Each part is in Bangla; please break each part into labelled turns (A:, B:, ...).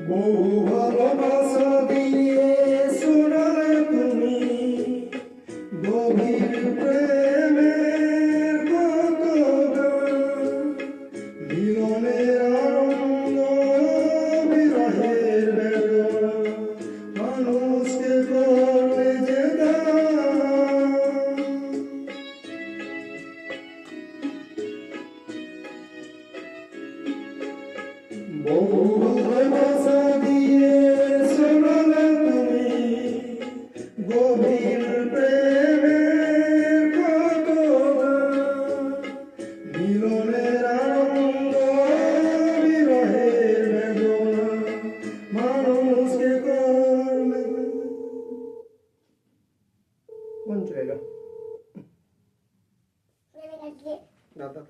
A: বহু ভালোবাসা দিয়ে শোনালে তুমি গভীর প্রেমের কত মিলনের আনন্দ বিরহের বেদনা মানুষকে করলে যে বহু ভালোবাসা দিয়ে শোনালে তুমি গভীর প্রেমের কত মিলনের আনন্দ বিরহের বেদনা মানুষকে করলে কোন চলে গেল দাদা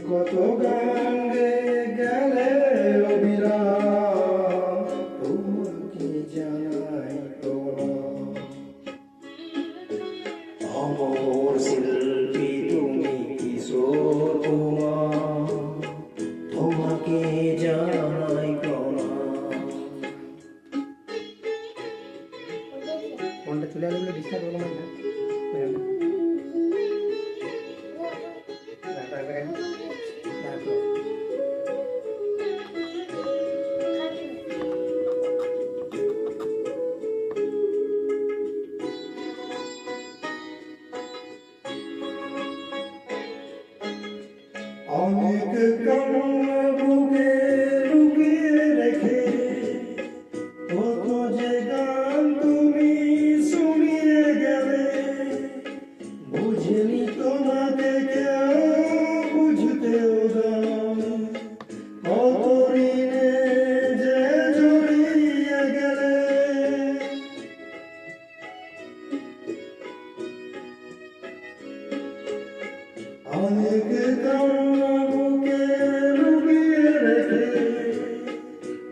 A: কত গান গেলে অবিরাম তোমাকে জানাই অমর শিল্পী তুমি কিশোর কুমার তোমাকে জানাই ফোনটা চলে আসলে ডিস্টার্ব করবো না অনেক কান্না বুকে লুকিয়ে রেখে কত যে গান তুমি শুনিয়ে গেলে বুঝিনি তোমাকে কেউ বুঝতেও দাও কত ঋণে যে জড়িয়ে গেলে অনেক কান্না বুকে লুকিয়ে রেখে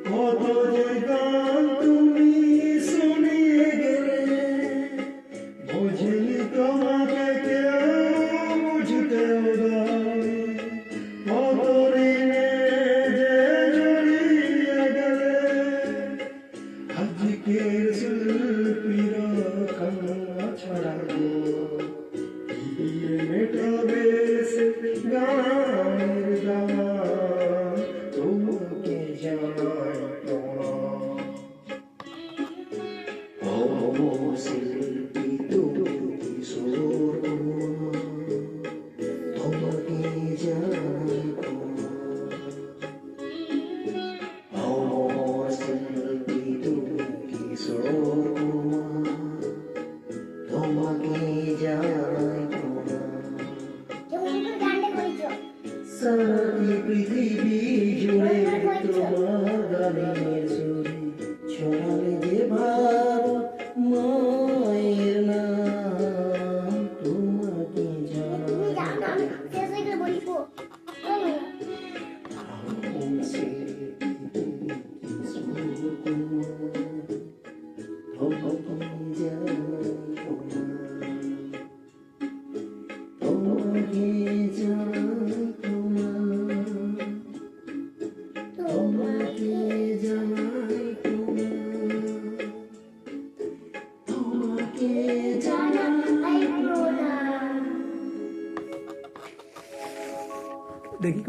A: কত যে গান তুমি শুনিয়ে গেলে বুঝিনি তোমাকে কেউ বুঝতেও দাও কত ঋণে যে জড়িয়ে গেলে আজকের শিল্পীরা কান্না ছড়াবো মেটাবে গানের গাওয়া তোমাকে জানাই অমর শিল্পী তুমি কিশোর তোমাকে জানাই অমর শিল্পী তুমি কিশোর তোমাকে জানাই
B: গানটা করেছো
A: সারাটি পৃথিবী জুড়ে তোমার গানের সুরে ছড়ালে যে ভারত মায়ের নাম তোমাকে জানাই
B: দেখি